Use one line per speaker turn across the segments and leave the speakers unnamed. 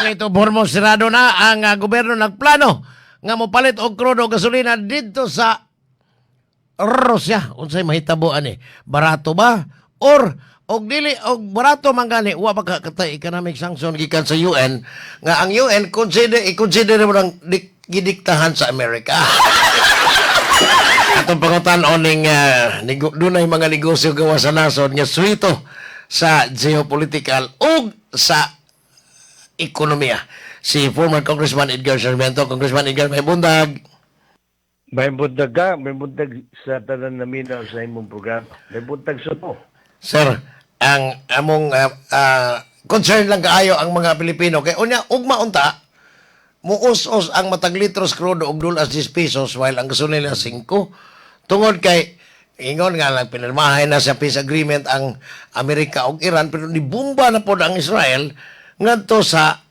kay ito Hormuz sirado na ang gobyerno nagplano nga mopalit og krudo gasolina didto sa Russia. Unsay mahitabo ani? Barato ba or og dili og barato man gani wa pa katay economic sanction gikan sa UN nga ang UN i-consider mo nang gidiktahan sa Amerika. Atong pangutan oning dunay mga negosyo gawa sa nasod nga suwito sa geopolitical ug sa ekonomiya. Si former Congressman Edgar Sarmiento. Congressman Edgar, may bundag.
May buntag sa tanan na minaw sa imong programa. May buntag sa po.
Sir, ang among concern lang kaayo ang mga Pilipino kay unya ugma unta muus-us ang matag litros crudo og $10 pesos while ang gasolina 5 tungod kay ingon nga lang pinirmahay na sa peace agreement ang Amerika ug Iran pero nibumba na pod ang Israel ngadto sa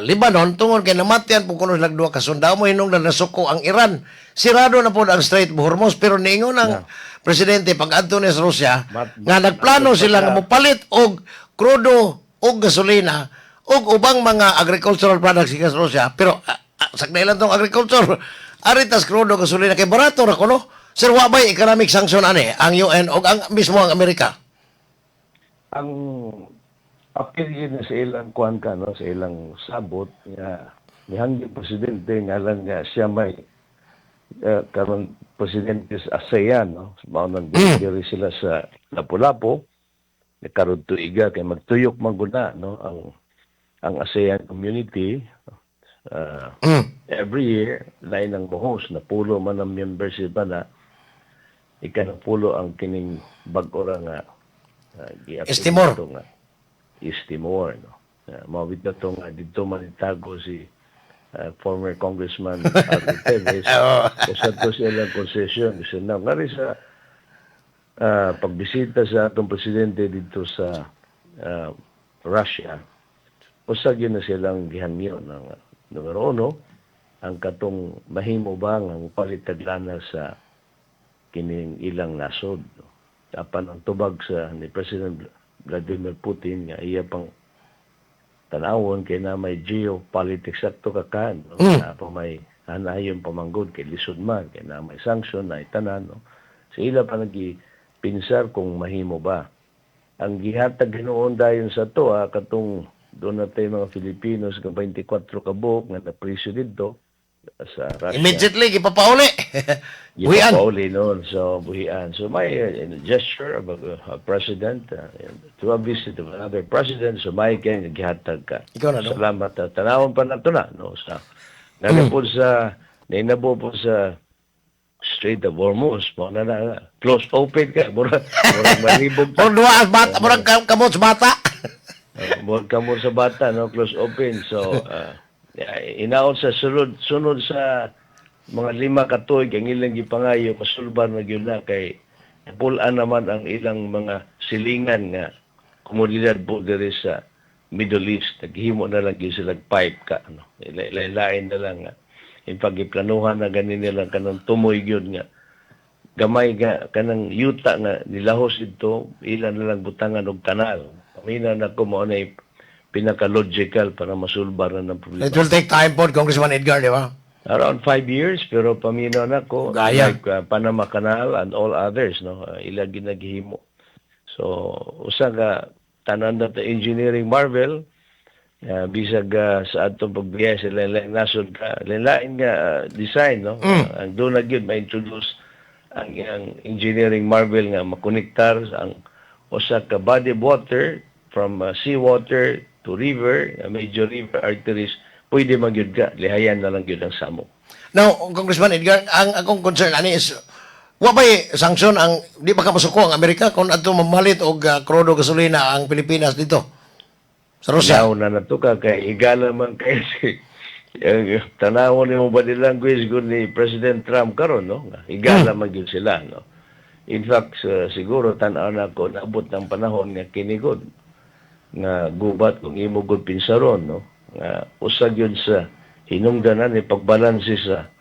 Lebanon tungod kay namatyan po kuno nagduha ka sundao mo hinungdan nasuko ang Iran. Sirado na pod ang Strait of Hormuz pero niingon ang presidente pag-adto ni sa Russia nga nagplano sila nga mopalit og crudo og gasolina og ubang mga agricultural products sa Russia pero sakdailan tong agriculture aritas crudo gasolina kay barato ra kuno. Sir, wa ba'y economic sanction ani ang UN o ang mismo ang Amerika?
Ang apil yun sa ilang kuhan ka, no? Sa ilang sabot, nga nihanggi presidente nga lang nga siya may karon presidente sa ASEAN, no? Maunang diri sila sa Lapu-Lapu, karon tuiga kay magtuyok maguna, no? Ang ASEAN community, every year, lain ang host na pulo man ang membership na ikanapulo ang kining bag-ora nga
Estimor.
Estimor, no. Mawid na to nga dito man itago si former Congressman Arthur Teves. Usa to siya lang concession. Kasi na nga rin sa pagbisita sa atong presidente dito sa Russia, usag yun na silang gihangyo ng numero 1, ang katong mahimo ba ang palitadlana sa kining ilang nasod. Apan ang tubag sa ni President Vladimir Putin nga iya pang tanawon kay na may geopolitics sakto kakan. No? Na pa may hanayon pamanggod kay lisod man kay na may sanction na itanan. No? Sa ila pa nagpinsar kung mahimo ba. Ang gihatag Ginoon dayon sa to katong doon natin mga Filipinos ng 24 kabuk nga na-priso dito sa Russia.
Immediately, ipapauli. Buhian.
Ipapauli noon. So, buhian. So, may gesture of a president to a visit of another president. So, may kaya naghihatag ka.
Ikaw na, no?
Salamat. Tanawon pa na ito na. No? Sa, nalipod sa, nainabo po sa Strait of Hormuz. Close open ka. Murag malibog ka.
Murag bata, murag kamot sa bata.
Murag kamot sa bata, no? Close open. So, inaon sa sunod sa mga 5 katuig ang ilang gipangayo masulbar na gyud na kay pulaan naman ang ilang mga silingan nga komunidad po diri sa Middle East. Naghimo na lang gyud sila pipe ka ano. Lain na lang nga in pagiplanuhan na ganin nila kanang tumoy gyud nga gamay nga kanang yuta nga nilahos dito ilan na lang butangan og kanal. Pamina na ko mo na pinaka-logical para masulbar na ng problema.
It will take time po, Congressman Edgar, di ba?
Around 5 years, pero paminaw na ko,
Gaya.
like Panama Canal and all others, no? Ilang ginaghimo. So, usa nga, tanan na engineering marvel, bisag sa atong pagbiyay sa lain-lain nasod ka, lain-lain nga design, no? Ang doon na yun, ma-introduce ang engineering marvel nga makonektar ang usa ka body of water from seawater to river, major river arteries, pwede magyud ka, lihayan na lang yun ang samok.
Now, Congressman Edgar, ang akong concern ani is, wa ba'y sanksyon ang, di ba ka masuko ang Amerika kung ato mamalit og crudo gasolina ang Pilipinas dito? Sa Russia?
Now na nato ka, kay higala man kayo si tanawon ni mo body language ko ni President Trump karon no? Higala man yun sila, no? In fact, siguro tanaw na ko, naabot ng panahon nga kinigod nga gubat kung imo gud pinsaron no nga usag yun sa hinungdanan ni pagbalanse sa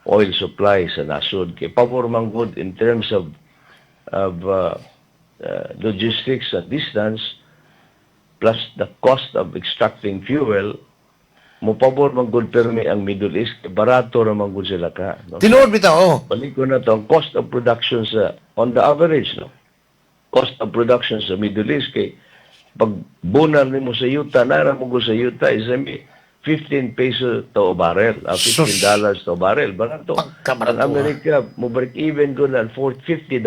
oil supply sa nasod kay pabor man gud in terms of logistics at distance plus the cost of extracting fuel mo pabor mag-confirme ang Middle East, barato naman gud sila ka. No?
Tinuod bitaw, oh.
Balik ko na to, ang cost of production sa, on the average, no? Cost of production sa Middle East, kay pag bunar ni mo sa yuta, nara mo sa yuta, is 15 peso to a barrel, $15 to a barrel. Barato.
Pagkabarato,
Ang Amerika, mo break even ko na for $50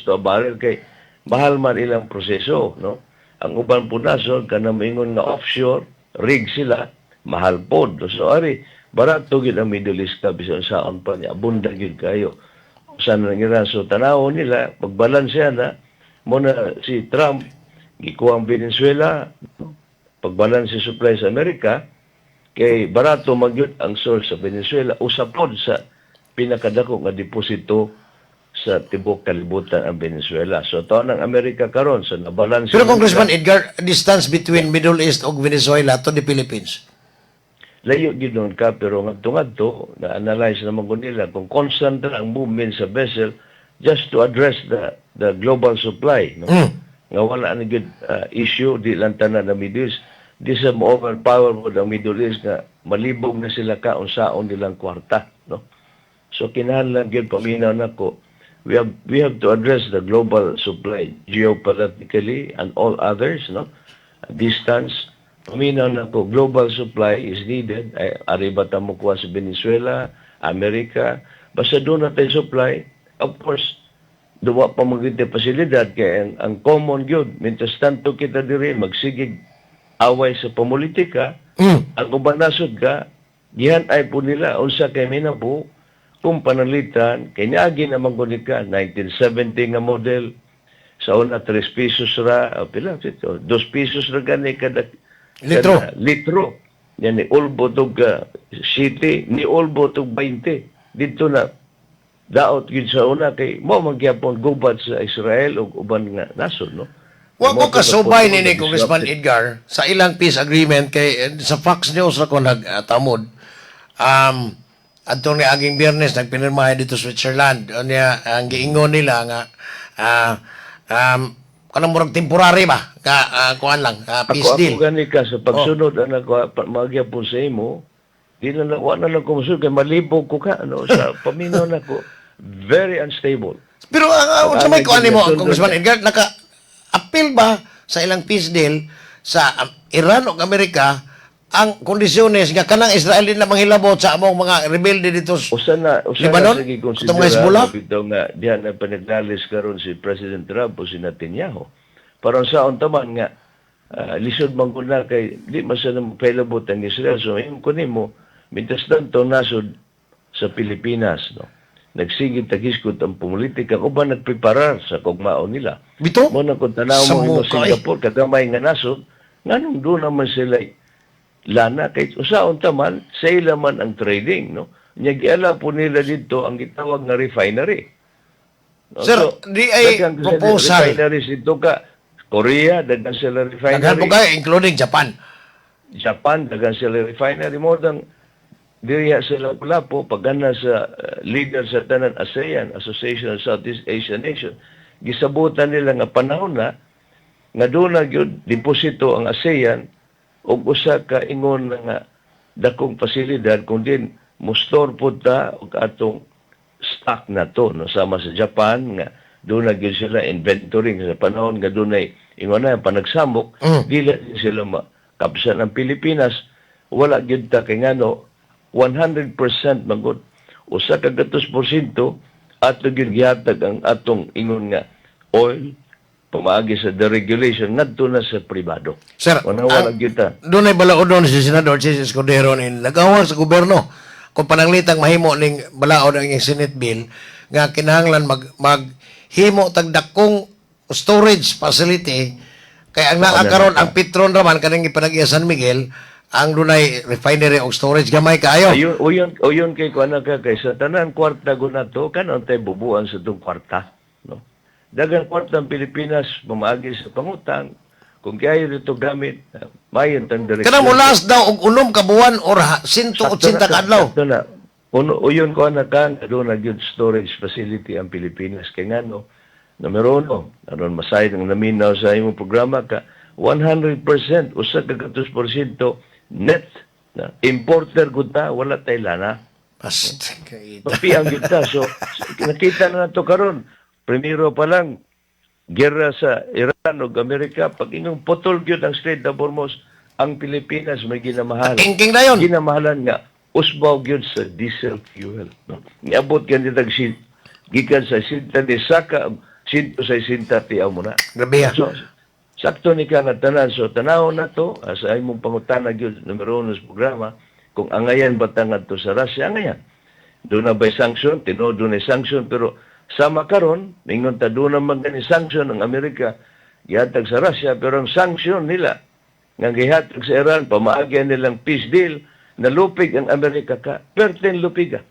to a barrel, kay mahal man ilang proseso, no? Ang uban po nason, kanang ingon nga offshore, rig sila, mahal po. So, ari, barato gid ang Middle East ka, bisan saan pa niya, abunda gid kayo. Saan nangyari? So, tanaw nila, pagbalanse na, muna si Trump, gikuha ang Venezuela, pagbalanse supply sa Amerika, kay barato magyud ang source sa Venezuela, usapod sa pinakadako nga deposito sa tibok kalibutan ang Venezuela. So, taon ng Amerika karon sa nabalanse.
Pero Congressman Edgar, distance between Middle East ug Venezuela to the Philippines.
Layo gid nun ka, pero ngadto na-analyze naman ko nila kung constant na ang movement sa vessel just to address the global supply. No? Nga wala na good issue, di lang tanan na Middle East. Di sa overpower mo ng Middle East nga malibog na sila ka unsaon nilang kwarta. No? So kinahanglan gyud paminaw nako, we have to address the global supply geopolitically and all others, no? Distance. Paminaw nako, global supply is needed. Ay, ariba ta mo kuha sa Venezuela, Amerika. Basta doon na tayo supply, of course, duwa pa magiging pasilidad kaya ang common good, mintas tanto kita diri magsigig away sa politika, ang ubang nasod ka, gihan ay po nila, unsa kay minabu, kung panalitan, kay niagi naman ko ka, 1970 nga model, sa una 3 pesos ra, pila, 2 pesos ra gani kada litro. Yan ni Ulbo tog city, ni Ulbo tog 20. Dito na, daot yun sa una, kay mo magyapon gubat sa Israel o uban nga nasod, no?
Wa ko kasubay ni Congressman Edgar sa ilang peace agreement kay sa Fox News ako nagtamod. Adtong ni aging Biyernes nagpinirmahan dito sa Switzerland. Niya ang giingon nila nga kanang murag temporary ba? Kuan lang, peace deal.
Ako gani ka sa pagsunod anak ko magyapon sa imo, di na wala na ko musul kay malibog ko ka ano sa paminaw nako. Very unstable.
Pero ang sa may kuan nimo Congressman Edgar naka-appeal ba sa ilang peace deal sa Iran o Amerika ang kondisyones nga kanang Israel din na manghilabot sa among mga rebelde dito
usa na
Libanon,
sige
itong mga Hezbollah.
bitaw nga diha na panagdalis karon si President Trump o si Netanyahu. Para sa taman nga lisod man kun na kay di masana pailabot ang Israel. So yung kunin mo mintas tanto nasod sa Pilipinas, no. Nagsigit tagiskot ang politika o ba nagpreparar sa kugmaon nila.
Bito?
Mo na kung tanaw mo ino Singapore kagamay nga nasod nganong doon naman sila lana kay usaon taman sa ila man ang trading, no. Nya giala po nila dito ang gitawag nga refinery. No?
Sir, di ay proposal.
Refineries dito ka Korea, dagan sila refinery.
Daghan po kayo, including Japan.
Japan, dagan sila refinery. More than diriya sila pula po pagana sa leader sa tanan ASEAN, Association of Southeast Asian Nation. Gisabutan nila nga panahon na nga doon na yun, deposito ang ASEAN o usa ka ingon nga dakong pasilidad kung din mustor po ta o atong stock na to no sama sa Japan nga doon na gyud sila inventory sa panahon nga doon ay ingon na panagsamok dili sila makapsan ang Pilipinas wala gyud ta kay ngano 100% magud usa ka 2% ato gyud gihatag ang atong ingon nga oil pamaagi sa deregulation ngadto na sa pribado.
Sir,
wala kita.
Doon ay balaod doon si Senador Chis Escudero ni nagawang sa gobyerno kung pananglitang mahimo ning balaod ang Senate bill nga kinahanglan maghimo tagdakong storage facility kay ang nakakaroon ang Petron raman kaning ipanag-iya San Miguel ang dunay refinery o storage gamay kaayo.
Uyon kay kuana ka kay sa tanan kwarta guna to kanon tay bubuan sa tong kwarta, no. Dagang kwarta ang Pilipinas mamaagi sa pangutang kung kaya dito gamit mayon tang direksyon.
Kana mo last daw og 6 ka buwan or 180 ka adlaw.
Uyon ko na kan do na gyud storage facility ang Pilipinas kay ngano numero 1 aron masayod ang naminaw sa imong programa ka 100% usa ka 2% net Na importer gud ta, wala tay lana.
Basta kaita.
Papiang kita. So, nakita na nato karon. Primero pa lang, gera sa Iran o Amerika, pag inyong putol gyud ang Strait of Hormuz, ang Pilipinas may ginamahal.
King dayon.
Ginamahalan nga, usbaw gyud sa diesel fuel. No? Niabot ka nitag gikan sa sinta ni Saka, sinto sa sinta tiyaw mo na.
Grabe ha.
So, sakto ni ka na tanan. So, tanawon na to, sa imong pangutana gyud numero 1 sa programa, kung angayan batangad to sa Russia, angayan. Doon na ba'y sanction? Tinodo na sanction, pero sama karon, mingon ta doon naman gani sanction ng Amerika, gihatag sa Russia, pero ang sanction nila, nga gihatag sa Iran, pamaagyan nilang peace deal, nalupig ang Amerika ka, perten lupiga.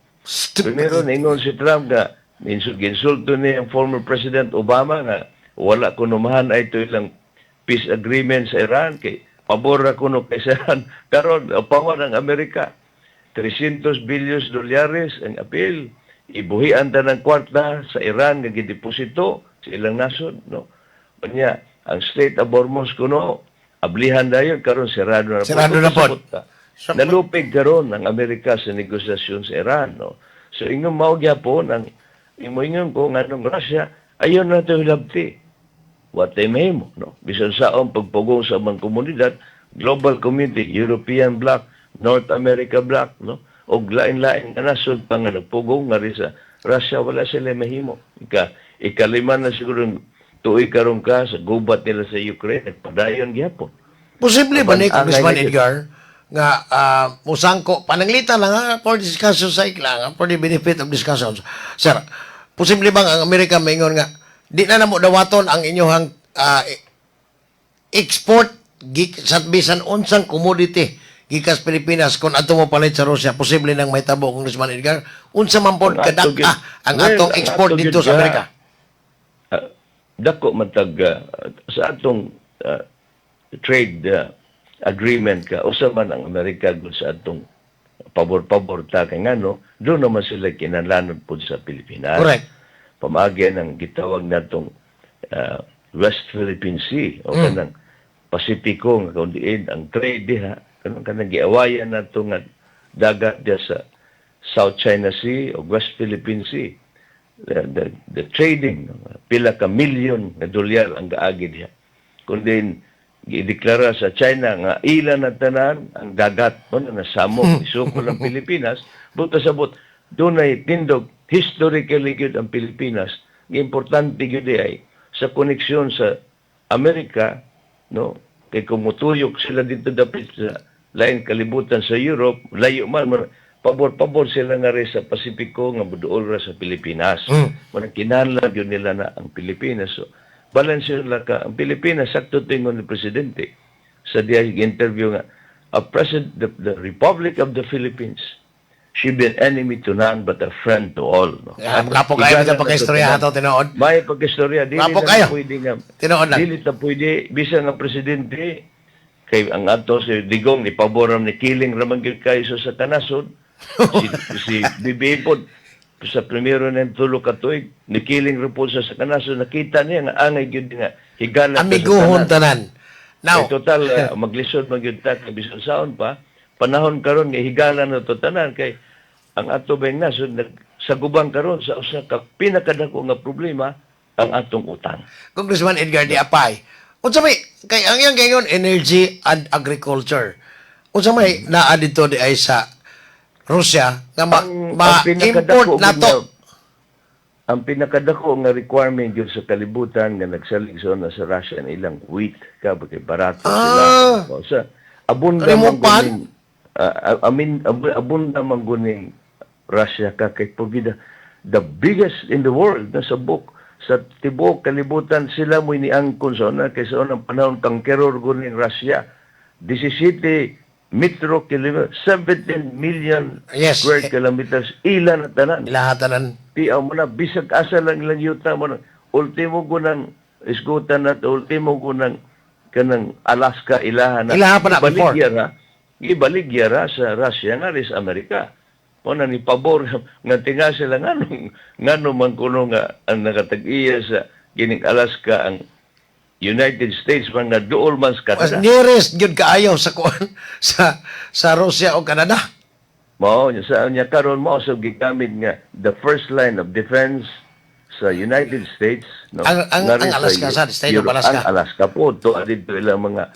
Primero, ningon si Trump nga, ginsulto niya ang former President Obama nga, wala kunumahan ay ito ilang peace agreement sa Iran, kay pabor na kuno kay sa Iran, karon upawan ng Amerika, $300 billion ang appeal, ibuhian ta ng kwarta sa Iran nga gideposito sa ilang nasod, no. Kanya ang Strait of Hormuz kuno ablihan dayon karon sirado na
po.
Nalupig karon ang Amerika sa negosasyon sa Iran, no. So ingong mao gyapon ang ingon ko nganong Russia ayon na to hilabti. What they mahimo, no. Bisan saon pagpugong sa mga komunidad, global community, European bloc, North America bloc, no. Og lain-lain nga nasod pa nga nagpugong nga rin sa Russia, wala sila mahimo. Ikalima na siguro tuig karon ka sa gubat nila sa Ukraine, nagpadayon gyapon.
Posible ba ni Congressman Edgar nga musangko pananglitan lang ha, for discussion sa iklang for the benefit of discussions. Sir, posible bang ang Amerika maingon nga di na namo dawaton ang inyong export sa bisan unsang commodity gikas Pilipinas kung ato mo palit sa Russia, posible nang may tabo, Congressman Edgar, unsa man pod kadak ang atong export dito sa Amerika?
Dako matag sa atong trade agreement ka, usa man ang Amerika gud sa atong pabor-pabor ta kay ngano, doon naman sila kinahanglan pod sa Pilipinas.
Correct.
Pamaagi ng gitawag natong West Philippine Sea o kanang Pasipiko nga kaundiin ang trade diha kanang giawayan nato nga dagat diya sa South China Sea o West Philippine Sea. The trading, pila ka milyon na dolyar ang gaagi diha. Kundi gideklara sa China nga ilan na tanan ang dagat mo na samok isukol ang Pilipinas, buta sabot dunay tindog historically gyud ang Pilipinas. Importante gyud ay sa koneksyon sa Amerika, no, kay kumutuyok sila dito dapat sa lain kalibutan sa Europe, layo man, pabor-pabor sila nga rin sa Pasipiko nga buduol ra sa Pilipinas. Manang kinahanglan yun nila na ang Pilipinas. So, balance nila ka. Ang Pilipinas, sakto tingon ni Presidente sa diya interview nga, the Republic of the Philippines should be an enemy to none but a friend to all. No?
Kapo kayo sa pagka-istorya hato tinood.
May pagka-istorya.
Kapo kayo. Tinood lang.
Dili ta pwede, bisa nga Presidente, kay ang ato si Digong ni paboram ni Kiling ramang gyud kayo sa Tanasod. si BBM po sa primero ng tulo ka tuig ni Kiling report sa Tanasod, nakita niya nga angay gyud nga higala
amiguhon tanan. Now,
total maglisod man gyud ta kay bisan saon pa panahon karon nga higala na to tanan kay ang ato bang nasod sa gubang karon sa usa ka pinakadako nga problema ang atong utang.
Congressman Edgar Di Apay, unsa may kay ang iyang gayon energy and agriculture. Unsa may naa dito di ay sa Russia nga ma-import nato.
Ang pinakadako nga requirement yun sa kalibutan nga nagsaligso na sa Russia ang ilang wheat ka kay barato sila. Sa abunda man guning abunda man guning Russia ka kay pugida the biggest in the world na sa book sa tibuok kalibutan sila mo iniangkon sa una kaysa unang panahon kang keror guning Russia 17 metro kilometer 17 million square kilometers ilan na tanan
ilahatanan
tiaw mo na bisag asa lang ilang yuta mo na ultimo gunang isgutan na ultimo gunang kanang Alaska ilaha
pa na before
ibaligyara sa Russia nga rin sa Amerika mo na ni pabor nga tinga sila ngano man kuno nga ang nakatag-iya sa gining Alaska ang United States mga duol man sa
Mas
Canada.
nearest gyud kaayo sa kuan sa Russia o Canada.
Mao sa niya karon mao sa gigamit nga the first line of defense sa United States, no.
Ang
Nga rin
Alaska, sa state of
Europe.
Alaska.
Ang Alaska po to adito ilang mga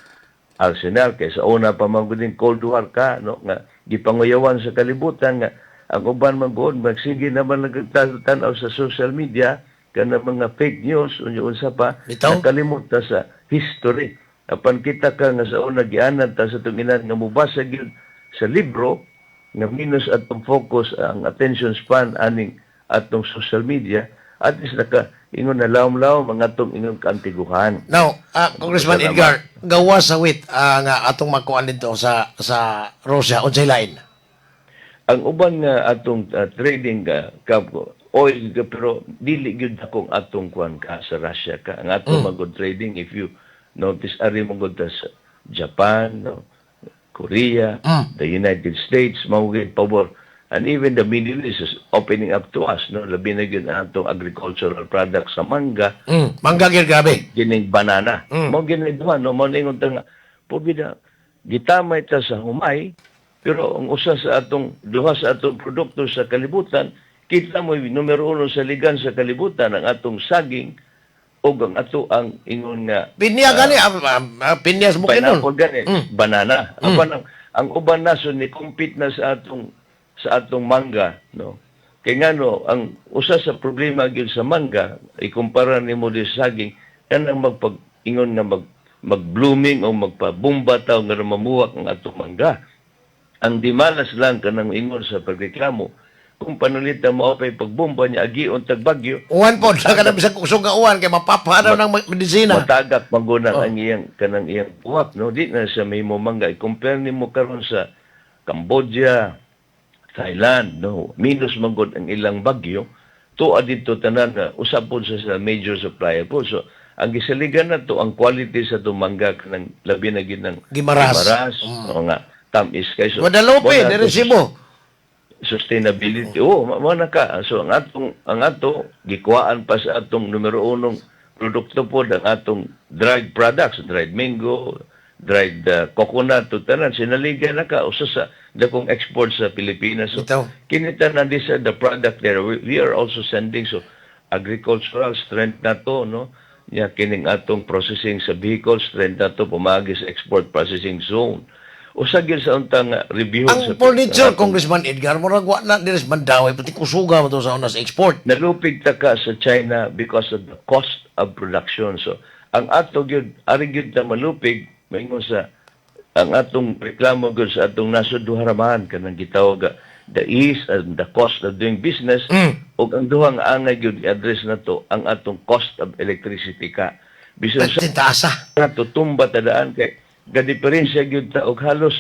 arsenal kay sa una pa man gud Cold War ka, no, nga gipanguyawan sa kalibutan nga ang uban man gud magsige naman nagtanaw sa social media kana mga fake news unya unsa pa
Bitaw?
nakalimot ta sa history. Apan kita ka nga sa una gianan ta sa tunginan nga mubasa gyud sa libro nga minus atong focus ang attention span aning atong social media, at least naka ingon na lawom-lawom ang atong ingon kaantiguhan.
Now, Congressman
Salamat.
Edgar, gawa sa wit nga atong makuan dito sa Russia unsay lain.
Ang uban nga atong trading oil pero dili gyud akong atong kuan ka sa Russia ka. Ang atong magod trading, if you notice, ari magod ta sa Japan, no, Korea, the United States, mawagin pabor. And even the Middle East is opening up to us, no? Labi na yun ang atong agricultural products sa mangga,
Mangga gyud gabi.
gining banana. Mo ginidwa, no? Mo ningon ta nga, pubida, gitamay ta sa humay, pero ang usa sa atong, duha sa atong produkto sa kalibutan, kita mo numero 1 sa ligan sa kalibutan, ang atong saging, o ang ato ang ingon nga,
Pinya gani pinya sa bukin nun.
pineapple gani, banana. Apan ang uban naso ni compete na sa atong mangga, no. Kay ngano ang usa sa problema gyud sa mangga ikumpara nimo di sa saging kanang magpag-ingon na mag-blooming o magpabumba taw nga mamuwak ang atong mangga. Ang dimalas lang kanang ingon sa pagreklamo kung panulita mo pay pagbumba niya agion tagbagyo,
Uwan po, sa kanang bisag kusog nga uwan, kay mapapadaw ng medisina.
matagak mangguna ang iyang kanang iyang puwak, no. Di na siya may mangga i-compare nimo karon sa Cambodia, Thailand, no, minus manggod ang ilang bagyo, tuwa dito tanan na usap po sa major supplier po. So, ang gisaligan na to, ang quality sa tumangga kanang labi na ginang
Gimaras.
o nga, tamis kay. So,
Guadalupe,
mo na
dire
to
Cebu.
sustainability. Mo na ka. So, ang ato, gikuhaan pa sa atong numero 1 produkto po, ang atong dried products, dried mango, dried coconut, tanan, sinaligan na ka, usa sa dakong export sa Pilipinas. So,
Ito.
kinita na di sa the product there. We are also sending, so, agricultural strength na to, no? Ya, kining atong processing sa vehicle strength na to, pumagi sa export processing zone. Usa gyud sa untang review
Ang
sa
furniture,
atong-
Congressman Edgar, murag wa na dire sa Mandawi, pati kusuga mo to sa unas export.
nalupig ta ka sa China because of the cost of production. So, ang ato gyud ari gyud ta malupig maingon sa ang atong reklamo gyud sa atong nasod duharaman kanang gitawag nga, the ease and the cost of doing business ug ang duhang angay gyud i-address nato ang atong cost of electricity ka. Bisan sa
Tintasa.
tutumba tadaan kay gadiferensya gyud ta og halos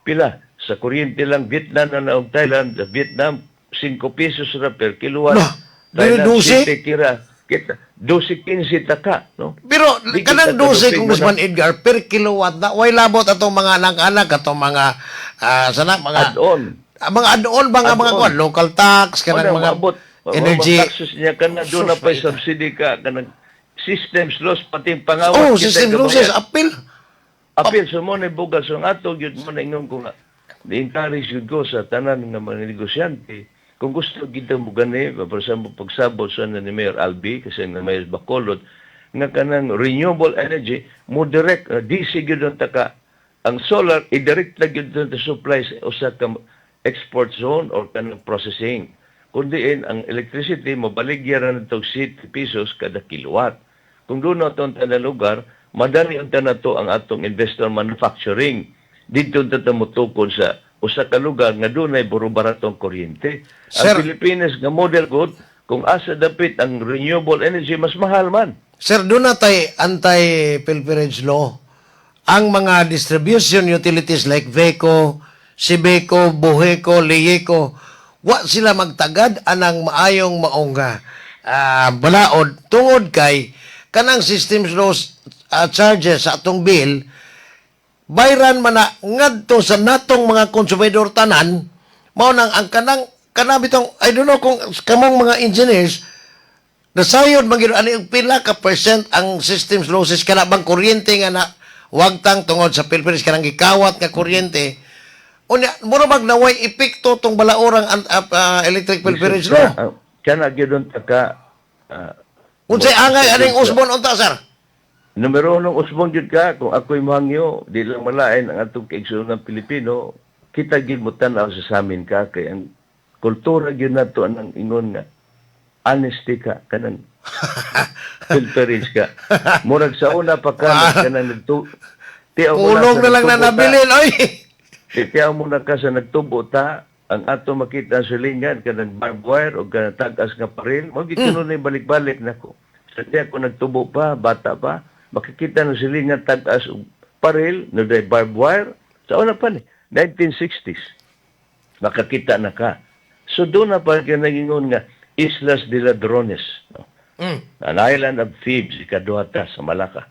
pila sa kuryente lang Vietnam na og Thailand. Sa Vietnam 5 pesos ra per kilowatt.
Lah,
Thailand,
dili 12?
7 kira kita 12-15 taka, no.
Pero
Di
kanang
kita
12,
talupig
Congressman
mo
Edgar, per kilowatt na, way labot atong mga anak-anak, atong mga, sana, mga,
add-on.
mga add-on ba nga mga
Add-on.
kuwan, local tax, kanang mga
maabot
energy.
taxes niya kana do na pa
Sus,
subsidy ka kanang systems loss pati yung pangawat
Oh,
kita
system
kabayan.
losses, appeal.
Apil sa mo na bugas ang ato gyud mo na ingon ko nga di-encourage gyud ko sa tanan nga mga negosyante kung gusto kita mo gani for example pagsabot sa ni Mayor Albi kasi na Mayor Bacolod nga kanang renewable energy mo direct DC gyud ang taka ang solar i-direct na gyud sa supplies usa ka export zone or kanang processing kundiin ang electricity mabaligyaran ng 7 pesos kada kilowatt. Kung doon na itong tanang lugar, madali ang to ang atong investor manufacturing. Dito na mutukon sa usa ka lugar nga doon ay buro-baratong kuryente.
Sir-
Ang Pilipinas nga model good, kung asa dapit ang renewable energy, mas mahal man.
Sir, doon na tayo anti-pilferage law. Ang mga distribution utilities like VECO, Sibeco, Buheco, Liyeco, wa sila magtagad anang maayong maongga balaod tungod kay kanang systems laws charges sa atong bill bayran man na ngadto sa natong mga konsumidor tanan mao nang ang kanang bitong I don't know kung kamong mga engineers Nasayod man gyud ani pila ka percent ang systems losses kana bang kuryente nga na wagtang tungod sa Philippines kanang gikawat nga kuryente. Unya mura mag naway epekto tong balaurang electric Philippines no.
Kana gyud ka
Unsay angay aning usbon unta sir?
numero 1 usbon gyud ka kung ako'y mahangyo di lang malain ang atong kaigsuon ng Pilipino kita gyud mo tan-aw sa samin ka kay ang kultura gyud nato anang ingon nga honesty ka kanang filterage ka murag sa una pa ka kanang
Kulong na lang na nabilin oy.
tiyaw mo na ka sa nagtubo ta ang ato makita ang silingan kanang barbed wire o kanang tagas nga paril mo gikuno na balik-balik nako sa tiya ko nagtubo pa bata pa makikita ng silingan tagas og paril no day barbed wire sa una pa ni 1960s makakita na ka so doon na pa nagingon nga Islas de Ladrones no? An island of thieves ikaduhata sa Malacca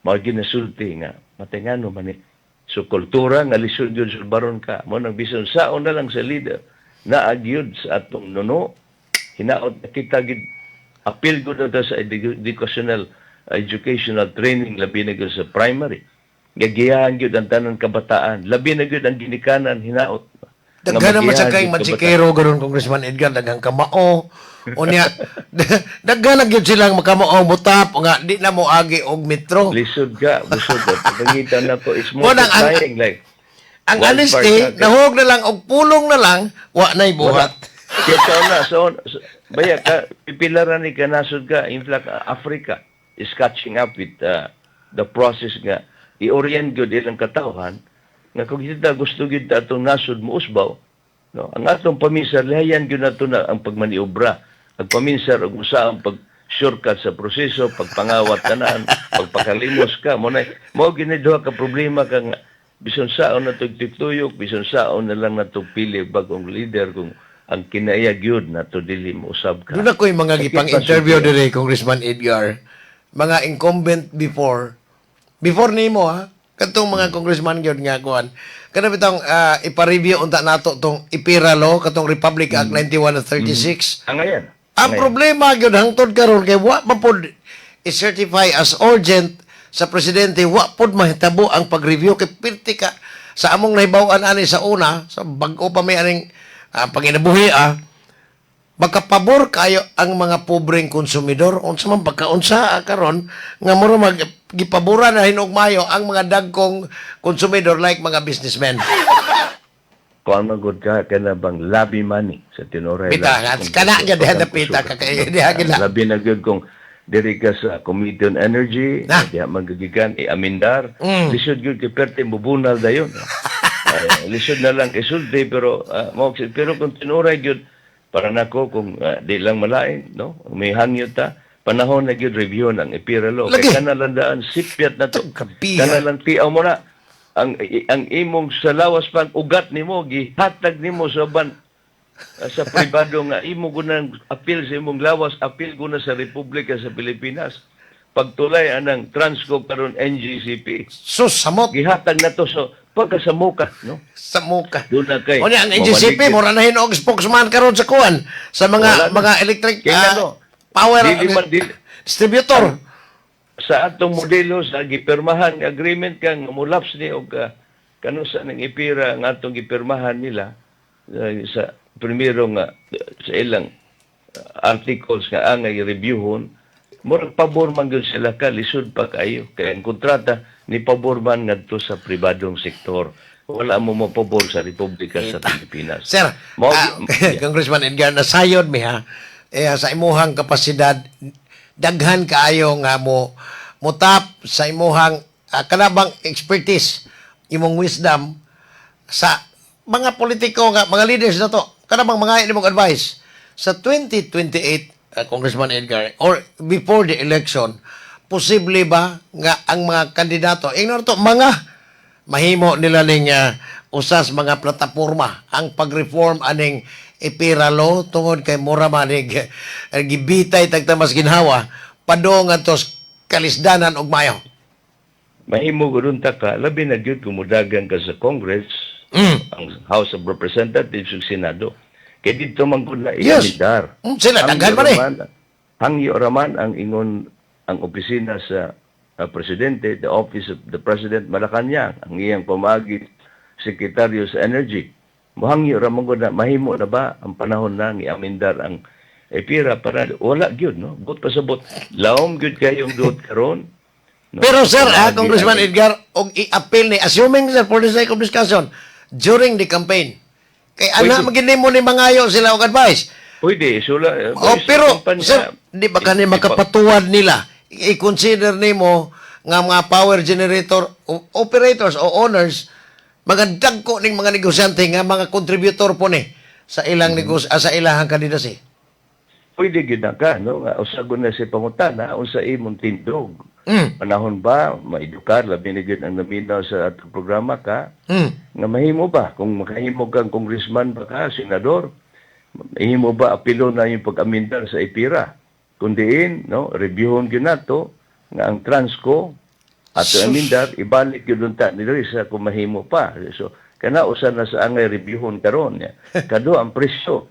mao ginasulti nga matengano man ni so kultura nga lisod yun sa baron ka mo nang bisan saon na lang sa leader na agyud sa atong nuno hinaot kita gid appeal gud ta sa educational training labi na gyud sa primary gagiyahan gyud ang tanan kabataan labi na gyud ang ginikanan hinaot
Daghan naman sa kay Mansikero garon Congressman Edgar daghang kamao. Unya daghan na gyud silang makamao butap nga di na mo agi og metro.
lisod ka busod pagangita na ko is
Mo nang
multiplying like
Ang
one
honesty
part
nahog na lang og pulong na lang wa nay buhat.
kaya so baya ka pipilaran ni ka nasod ka in fact Africa is catching up with the process nga i-orient gyud ilang katawhan nga kung kita gusto gyud atong nasod mo usbaw no ang atong paminsar layan gyud nato na ang pagmaniobra ang paminsar og usa ang pag shortcut sa proseso pagpangawat tanan pagpakalimos ka mo giniduha ka problema kang bison saon na tugtuyok bison saon na lang nato pili bagong leader kung ang kinaya gyud nato dili mo usab ka
Doon ako'y mga gipang interview dire Congressman Edgar. Mga incumbent before nimo ha. Katong mga congressman gyud nga kuan. Kana bitong ipa-review unta nato tong IPIRA law katong Republic Act 91 at 36.
ang ayan
Ang problema gyud hangtod karon kay wa pa pod i-certify as urgent sa presidente wa pod mahitabo ang pag-review kay pirti ka sa among nahibaw-an ani sa una sa bag-o pa may aning panginabuhi magkapabor kayo ang mga pobreng konsumidor unsa man pagkaunsa karon nga muro magipaboran na hinugmayo ang mga dagkong konsumidor like mga businessmen.
kung magud ka kana bang lobby money sa tinoray
Pita nga kana gyud diha pita ka kay diha gila.
labi na gyud kung diri ka sa Committee on Energy diha magagikan iamindar lisod gyud kay perte mubunal dayon lisod na lang kay sulti pero pero kung tinuray gyud para nako kung di lang malain no may hangyo ta panahon na gyud review ng IPIRA law kay kana landaan sipyat na to kana lang tiaw mo na ang imong sa lawas pang ugat nimo gihatag nimo sa ban sa pribado nga imo gunang appeal sa imong lawas appeal guna sa Republika sa Pilipinas pagtulay anang Transco karon NGCP
Sus samot
gihatag na to so pagkasamuka no
sa muka.
doon na kay
O ang NGCP mura na hinog spokesman karon sa kuan sa mga electric power distributor.
Sa atong modelo sa gipirmahan nga agreement kang mulaps ni og kanu sa nang IPIRA nga atong gipirmahan nila sa primero nga sa ilang articles nga angay reviewhon murag pabor man gyud sila ka lisod pa kayo kay ang kontrata ni pabor man ngadto sa pribadong sektor wala mo mapabor sa Republika sa Pilipinas.
Sir, Congressman Edgar, nasayod mi ha, sa imuhang kapasidad, daghan kaayo nga mo tap sa imuhang kanabang expertise, imong wisdom sa mga politiko nga, mga leaders na to, kanabang mga imong advice sa 2028, Congressman Edgar, or before the election, posible ba nga ang mga kandidato, ignore to, mga mahimo nila ning usas mga plataporma ang pag-reform aning IPIRA law tungod kay mura manig gibitay tagtamas ginhawa padong atos kalisdanan og mayo.
Mahimo gudun ta ka labi na gyud kumudagan ka sa Congress ang House of Representatives ug Senado kay dito man gud na iamidar
Sila daghan man
hangyo raman ang ingon ang opisina sa presidente, the office of the president Malacañang, ang iyang pamagi sekretaryo sa energy. Muhangyo raman ko na mahimo na ba ang panahon na i-amendar ang EPIRA para wala gyud no. But pasabot laom gyud kayong duot karon. No?
Pero sir, Congressman Edgar, og i-appeal ni, assuming sir, for the sake of discussion, during the campaign, kay ana magindi mo ni mangayo sila og advice.
Pwede, sula.
Pero, sir, di ba kani makapatuwad nila? I-consider nimo nga mga power generator operators o owners, magandang ko ning mga negosyante nga mga contributor po ni sa ilang sa ilahang kandidacy.
Pwede gyud na ka, no? Nga usagon na si pangutana unsa imong tindog. Panahon ba maedukar labi na gyud ang naminaw sa atong programa ka? Nga mahimo ba kung makahimo kang congressman ba ka, senador? Mahimo ba apilo na yung pag-amendar sa EPIRA? Kundiin, no, reviewon gyud nato nga ang Transco at amendar ibalik gyud unta ni sa kung mahimo pa. So kana usa na sa angay reviewon karon ya. Kado ang presyo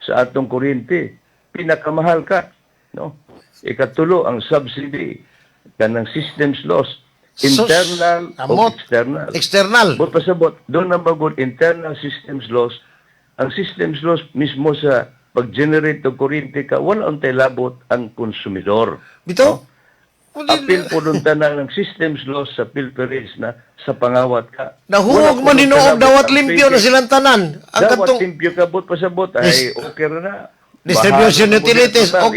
sa atong kuryente pinakamahal ka, no? Ikatulo ang subsidy kanang systems loss internal o external.
External.
But pasabot doon na magud internal systems loss. Ang systems loss mismo sa pag-generate ng kuryente ka, wala untay labot ang konsumidor.
Bito?
Apil po doon tanan ng systems loss sa pilferage na sa pangawat ka.
Nahuwag man hinuog dawat limpyo na silang tanan. Ang
Dawat
katong
limpyo ka bot pasabot ay okay na.
distribution
Bahala na mo
utilities
dito,
o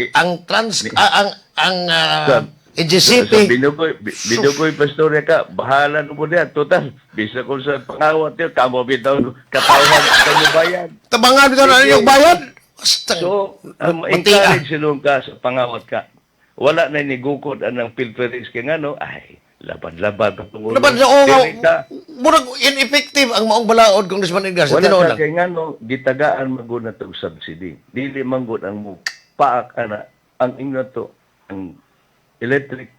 ang
Sa
NGCP.
binugoy pastorya ka, bahala na mo diyan. Total, bisa ko sa pangawat yun, kamo bitaw, katawan kayo bayan.
Tabangan bitaw na yung bayad.
So, encourage silong ka sa pangawat ka. Wala na nigukod anang pilferage ka nga, no? Ay, laban-laban ka tungo.
Laban sa murag ineffective ang maong balaod kung Congressman Edgar sa
Wala
tinuod
ka
lang.
kay nga, no, gitagaan maguna itong subsidy. Dili manggod ang mo paak ana ang inyo to, ang electric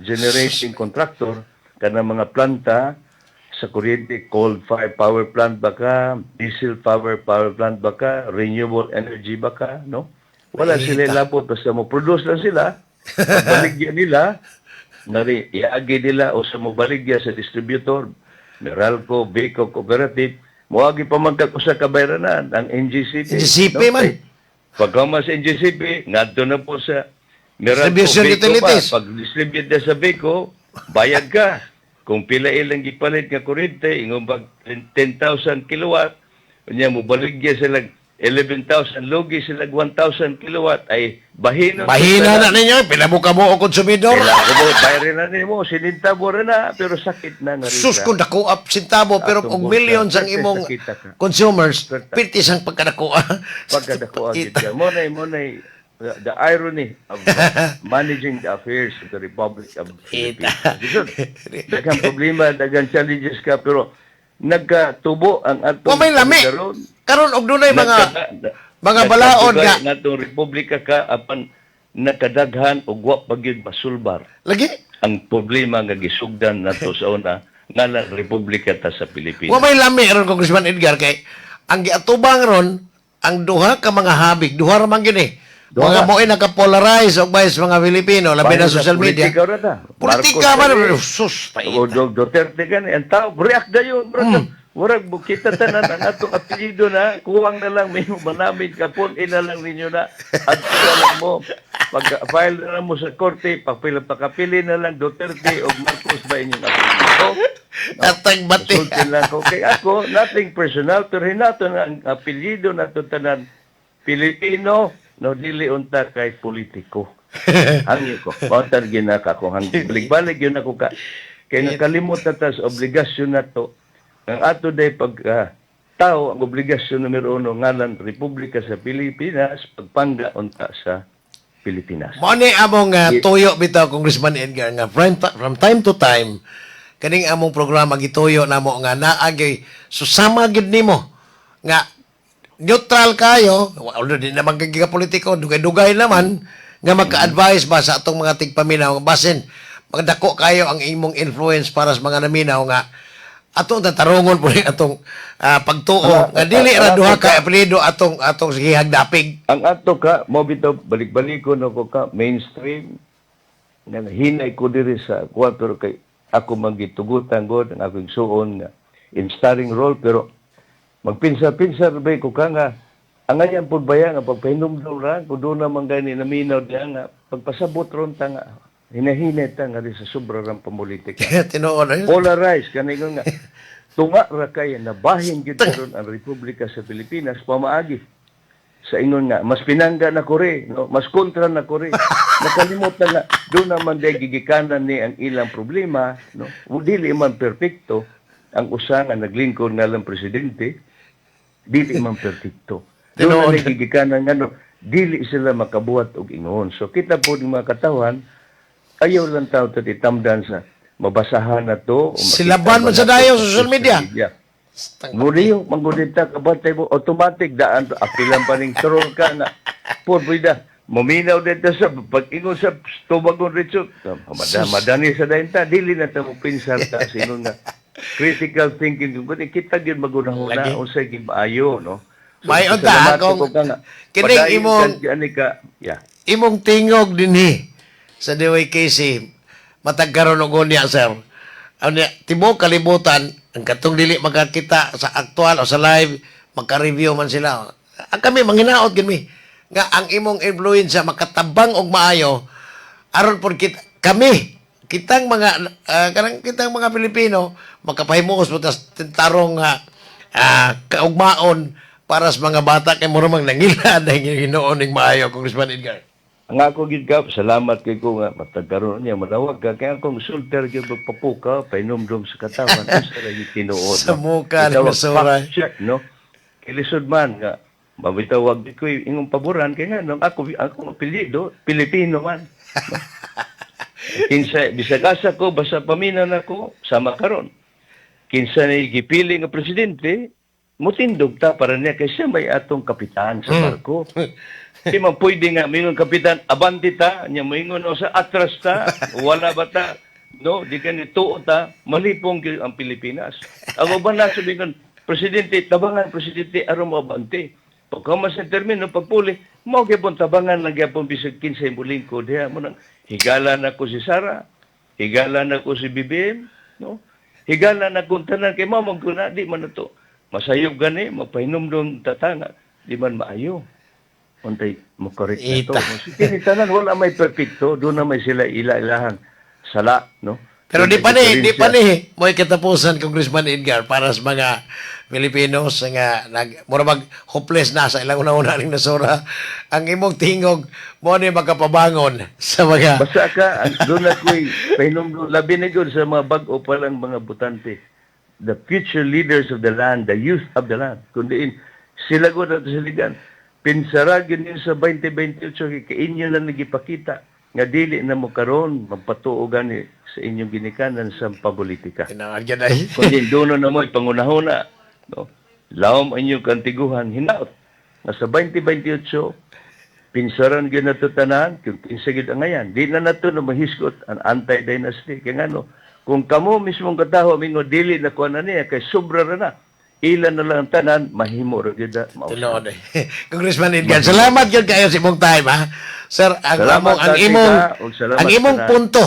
generating contractor kana mga planta sa kuryente, coal-fired power plant ba ka, diesel power plant ba ka, renewable energy ba ka, no? Wala sila labot, basta mo produce lang sila, baligyan nila, iagi nila o sa mo baligya sa distributor, Meralco, Beco, Cooperative, muagi pa magkakusa kabayranan ang NGCP.
NGCP man.
Pagkama sa NGCP, ngadto na po sa Meralco,
Distribution
Beco
utilities.
pa. Pag-distribute na sa Beco, bayad ka. Kung pila ilang gipalit nga kuryente, ingong pag 10,000 kilowatt, niya mo baligya sila 11,000, logi sila 1,000 kilowatt, ay bahina
Mahina na ninyo, pinabuka mo o konsumidor.
kailangan mo, bayarin na nimo, sininta mo rin na, pero sakit na nga rin.
Sus kung nakuha sintabo pero
Atong
og millions ang
bulsa,
imong
kita ka.
consumers,
Kita.
pitis ang pagkanakuha.
Pagkadako agad ka. Monay, the irony of managing the affairs of the Republic of the Philippines. Daghang problema, daghang challenges ka, pero nagkatubo ang atong
Wa may lami. Karon og dunay mga balaod nga
natong republika ka apan nakadaghan og wa pagyud masulbar
lagi.
ang problema nga gisugdan nato sa una nga republika ta sa Pilipinas.
Wa may lami ron Congressman Edgar kay ang giatubang ron ang duha ka mga habig, duha ra man gini. Mga mo'y nakapolarize og bayis mga Pilipino, labi na social media.
Politika ra ta.
Politika man, sus,
O
paita.
Duterte gani, ang tao, react na yun, bro. Warag bukita tanan ang atong apelido na, kuwang na lang may manamid kapon, ina lang ninyo na, at lang mo, pag-file na lang mo sa korte, pakapili na lang Duterte o Marcos ba inyong apelido?
Atang bati.
Consultin lang ko. Kay ako, nothing personal, pero hinato na ang apelido na ito tanan Pilipino, no dili unta kay politiko. Hangyo ko. Bawatan ginaka ko. Balik-balik yun ako ka. Kaya nakalimot na ta sa obligasyon na to. Ang ato day pag tao, ang obligasyon numero 1 ngalan Republika sa Pilipinas, pagpangga unta sa Pilipinas.
Mo ni among tuyo bitaw Congressman Edgar nga from time to time kaning among programa gituyo namo nga naagay susama gid nimo nga neutral kayo, although di naman kagiga politiko, dugay-dugay naman nga magka-advise ba sa atong mga tigpaminaw basin magdako kayo ang imong influence para sa mga naminaw nga atong tatarungon po rin atong pagtuo nga dili ra duha ka apelyido atong sige hagdapig.
Ang ato ka, mo bitaw balik-balik ko no ko ka mainstream nga hinay ko diri sa kuwan pero kay ako magitugutan god ang akong suon nga in starring role pero magpinsa-pinsa ba ko ka nga ang ayan po baya nga pagpahinumdum ra kung doon naman gani naminaw diya nga pagpasabot ron ta nga hinahinay ta nga rin sa sobra rang pamulitika.
Tinuod.
Polarized kanino nga tunga ra kay nabahin gid karon ang Republika sa Pilipinas pamaagi sa ingon nga mas pinangga na ko rin, no? Mas kontra na ko rin. Nakalimutan na doon naman day gigikanan ni ang ilang problema, no? Dili man perpekto ang usa nga naglingkod nga lang presidente, dili man perpekto. Doon na gigikanan nga no, dili sila makabuhat og ingon. So kita po ng mga katawan ayaw lang tao titamdan sa mabasahan na to.
Silaban man sa dayo sa social media.
Muriyo, manggudita, kabatay mo, automatic daan, apilang pa ning troll ka na, po, buida, muminaw dito sa, pag-ingon sa tumagon rito, madani sa dahin ta, dili na ta mo pinsar ta, sino nga, critical thinking, buti kita yun magunahuna, o sa maayo, no? So,
may unta, kung kining imong tingog dinhi sa DYKC, matagkaroon og niya, sir. Tibok kalibutan, ang katong dili magkakita sa aktual o sa live, magka-review man sila. Ang kami, manghinaot kami. Nga ang imong influensya makatabang og maayo, aron por kitang mga Pilipino, makapahimuos mo tas tarong kaugmaon para sa mga bata kay murumang nangila na hinoon ning maayo, Congressman Edgar.
Ang ako gid ka, salamat kay ko nga matagkaroon niya manawag ka kaya akong sulter gyud magpapuka painumdum sa katawan usa ra gyud tinuod.
Sa muka ni Masura.
Check no. Kilisod man nga mabitawag di ko ingong paboran kay nga nung ako apelyido Pilipino man. Kinsa bisag asa ko basta paminaw nako sama karon. Kinsa ni gipili nga presidente mutindog ta para niya kay siya may atong kapitan sa barko. Di man pwede nga, mingon kapitan, abanti ta, niya mingon o sa atras ta, wala ba ta, no, di ka nituo ta, malipong ang Pilipinas. Ako ba na sabihin, presidente, tabangan, presidente, aron mo abanti. Pagkamas sa termino, pagpuli, mo gyapon tabangan, nagyapon bisag 15 muling ko, diya mo nang, higala na ko si Sara, higala na ko si BBM, no, higala na kung tanan, kay mamang ko na, di man na to. Masayog gani, mapahinom tatanga, di man maayo. Untay mo correct na to. Sige, tanan wala may perfecto, doon na may sila ilahan sala, no?
Pero di pa ni mo'y katapusan, Congressman Edgar, para sa mga Filipinos nga mura mag hopeless na sa ilang una-una ning nasura. Ang imong tingog mo ni makapabangon sa mga
basta ka doon na ko'y pahinom labi na yun sa mga bag-o pa lang mga butante. The future leaders of the land, the youth of the land. Kundi sila ko na siligan. Pinsara yun sa 2028 kay inyo lang nagipakita nga dili na mo karon magpatuo gani sa inyong ginikanan sa papolitika.
Kinangagyan ay.
Kundi doon na mo pangunahuna, no? Lawom inyong kantiguhan hinaot nga sa 2028 pinsaran gyud nato tanan kung kinsa gid ang ngayan. Di na nato na mahisgot ang anti-dynasty kay ngano kung kamo mismong kataho mingo dili na kuan niya kay sobra ra na. Ilan na lang tanan, mahimo rin yun
Tinuod. Congressman Edgar, salamat yun kayo sa imong time, ha? Sir, ang imong punto,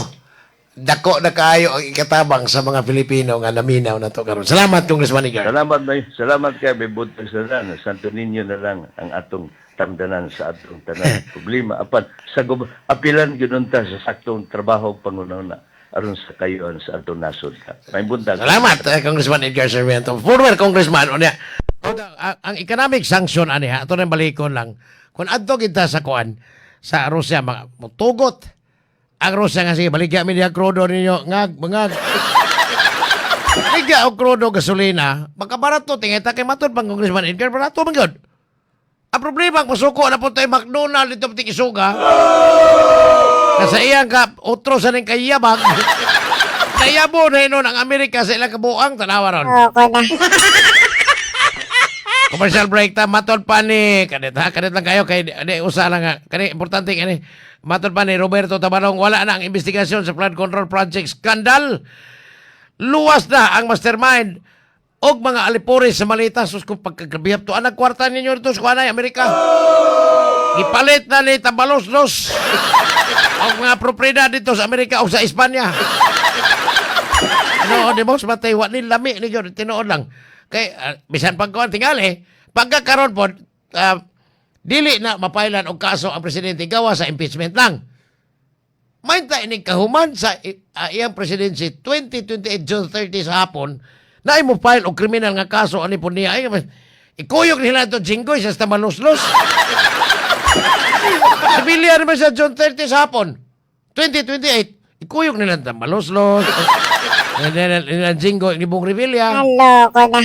dako na kayo ang ikatabang sa mga Pilipino nga naminaw na to karon. Salamat, Congressman Edgar.
Salamat kay Bebutang Saran. Santo Niño na lang ang atong tamdanan sa atong tanan problema. Apan, apilan yun ta sa saktong trabaho pangunahuna aron sa kayon sa atong nasod ka. May buntag.
Salamat, Congressman Edgar Sarmiento. Former Congressman, ang economic sanction, ato na balikon lang, kung adto kita sa kuan, sa Russia, tugot, ang Russia nga sige, baligya mi diha krudo ninyo, ngag. Baligya o krudo gasolina, makabarato, tingay ta kay matod pang Congressman Edgar, barato man yun. Ang problema, kung masuko na po tayo McDonald's dito pati isuga, nasa iyang ka, utro sa ning kayabag, nayabo na yun ang Amerika sa ilang kabuang, tanawa ron. Commercial break ta, matod pa ni, kanit lang kayo, kay usa lang nga, importante kani, matod pa ni Roberto Tabarong, wala na ang investigasyon sa flood control project scandal. luwas na ang mastermind og mga alipores sa malita sus kung pagkagabihap to anang kwarta ninyo dito sa kuanay Amerika. Ipalit na ni Tabalos-los ang mga propriedad dito sa Amerika o sa Espanya. Ano, di mo, matay, wa ni lami ni John, tinuod lang. Kay, bisan pagkuhan tingali, pagkakaroon po, dili na mapailan og kaso ang presidente gawa sa impeachment lang. Mainta ini kahuman sa iyang presidency 2028 June 30 sa hapon na mo file og kriminal nga kaso ani po niya ay ikuyog nila to jinggoy sa Tabalos-los. Sibilya naman sa June 30 sa hapon 2028 ikuyog nila Tabalos-los. Jinggoy ni Bong Revilla.
Hello ko na.